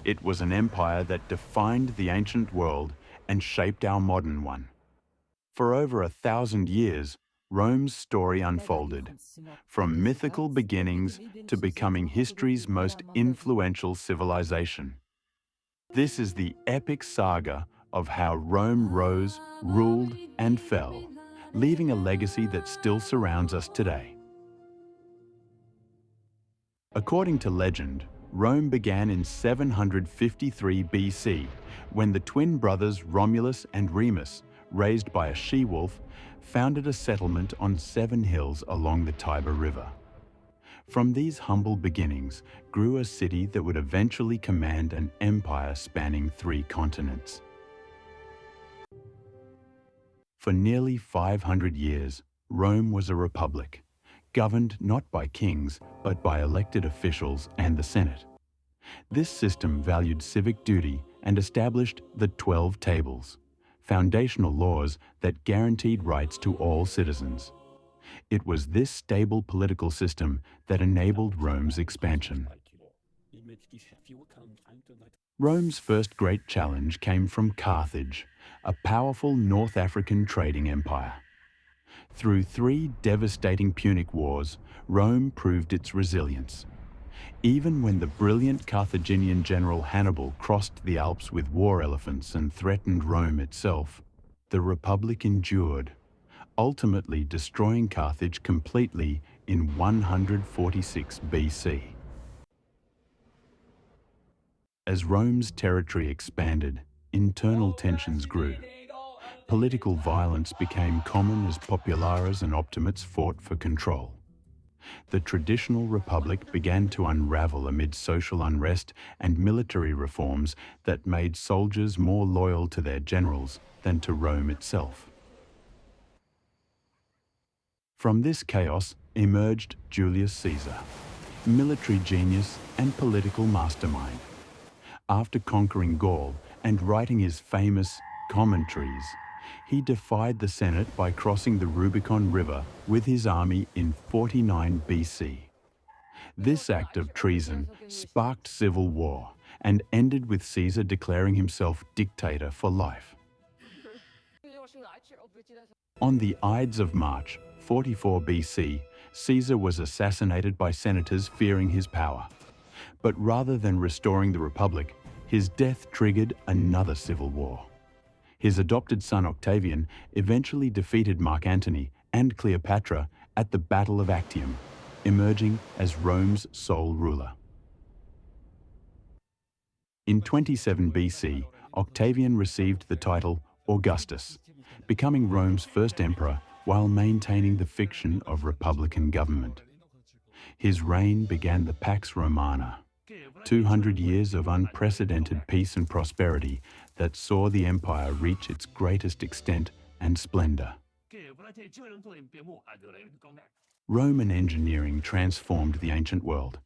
It was an empire that defined the ancient world and shaped our modern one. For over 1,000 years, Rome's story unfolded, from mythical beginnings to becoming history's most influential civilization. This is the epic saga of how Rome rose, ruled, and fell, leaving a legacy that still surrounds us today. According to legend, Rome began in 753 BC, when the twin brothers Romulus and Remus, raised by a she-wolf, founded a settlement on 7 hills along the Tiber River. From these humble beginnings grew a city that would eventually command an empire spanning 3 continents. For nearly 500 years, Rome was a republic, governed not by kings, but by elected officials and the Senate. This system valued civic duty and established the 12 Tables, foundational laws that guaranteed rights to all citizens. It was this stable political system that enabled Rome's expansion. Rome's first great challenge came from Carthage, a powerful North African trading empire. Through 3 devastating Punic Wars, Rome proved its resilience. Even when the brilliant Carthaginian general Hannibal crossed the Alps with war elephants and threatened Rome itself, the Republic endured, ultimately destroying Carthage completely in 146 BC. As Rome's territory expanded, internal tensions grew. Political violence became common as populares and optimates fought for control. The traditional republic began to unravel amid social unrest and military reforms that made soldiers more loyal to their generals than to Rome itself. From this chaos emerged Julius Caesar, military genius and political mastermind. After conquering Gaul and writing his famous Commentaries, he defied the Senate by crossing the Rubicon River with his army in 49 BC. This act of treason sparked civil war and ended with Caesar declaring himself dictator for life. On the Ides of March, 44 BC, Caesar was assassinated by senators fearing his power. But rather than restoring the Republic, his death triggered another civil war. His adopted son Octavian eventually defeated Mark Antony and Cleopatra at the Battle of Actium, emerging as Rome's sole ruler. In 27 BC, Octavian received the title Augustus, becoming Rome's first emperor while maintaining the fiction of republican government. His reign began the Pax Romana, 200 years of unprecedented peace and prosperity that saw the empire reach its greatest extent and splendor. Roman engineering transformed the ancient world.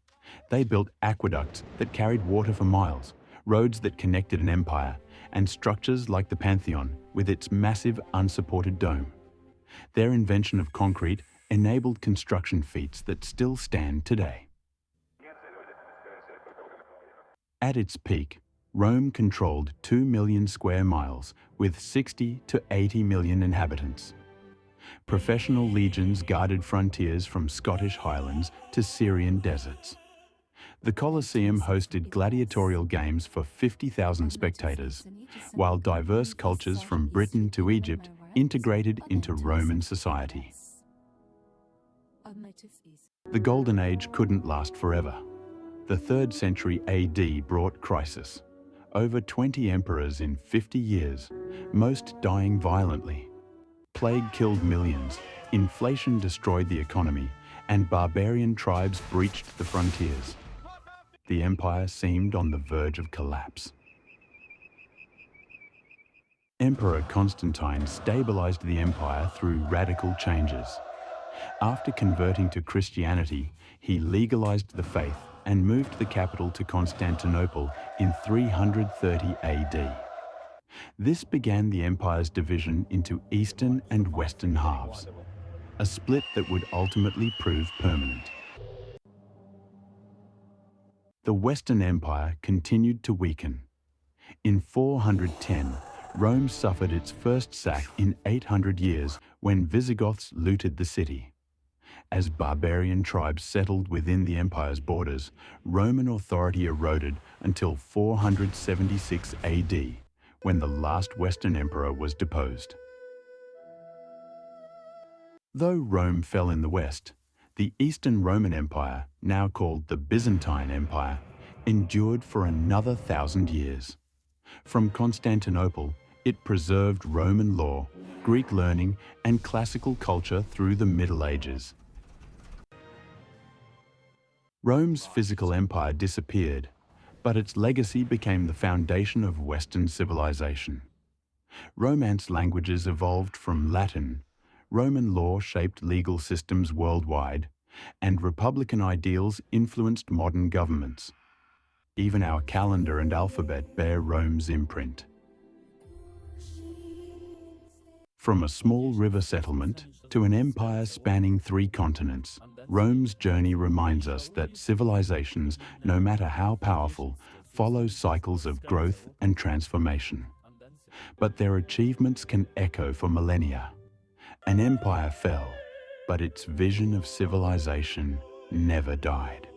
They built aqueducts that carried water for miles, roads that connected an empire, and structures like the Pantheon with its massive unsupported dome. Their invention of concrete enabled construction feats that still stand today. At its peak, Rome controlled 2 million square miles with 60 to 80 million inhabitants. Professional legions guarded frontiers from Scottish highlands to Syrian deserts. The Colosseum hosted gladiatorial games for 50,000 spectators, while diverse cultures from Britain to Egypt integrated into Roman society. The Golden Age couldn't last forever. The 3rd century AD brought crisis. Over 20 emperors in 50 years, most dying violently. Plague killed millions, inflation destroyed the economy, and barbarian tribes breached the frontiers. The empire seemed on the verge of collapse. Emperor Constantine stabilized the empire through radical changes. After converting to Christianity, he legalized the faith and moved the capital to Constantinople in 330 AD. This began the empire's division into eastern and western halves, a split that would ultimately prove permanent. the Western Empire continued to weaken. In 410, Rome suffered its first sack in 800 years when Visigoths looted the city. As barbarian tribes settled within the empire's borders, Roman authority eroded until 476 AD, when the last Western emperor was deposed. Though Rome fell in the west, the Eastern Roman Empire, now called the Byzantine Empire, endured for another 1,000 years. From Constantinople, it preserved Roman law, Greek learning, and classical culture through the Middle Ages. Rome's physical empire disappeared, but its legacy became the foundation of Western civilization. Romance languages evolved from Latin, Roman law shaped legal systems worldwide, and republican ideals influenced modern governments. Even our calendar and alphabet bear Rome's imprint. From a small river settlement to an empire spanning 3 continents, Rome's journey reminds us that civilizations, no matter how powerful, follow cycles of growth and transformation. But their achievements can echo for millennia. An empire fell, but its vision of civilization never died.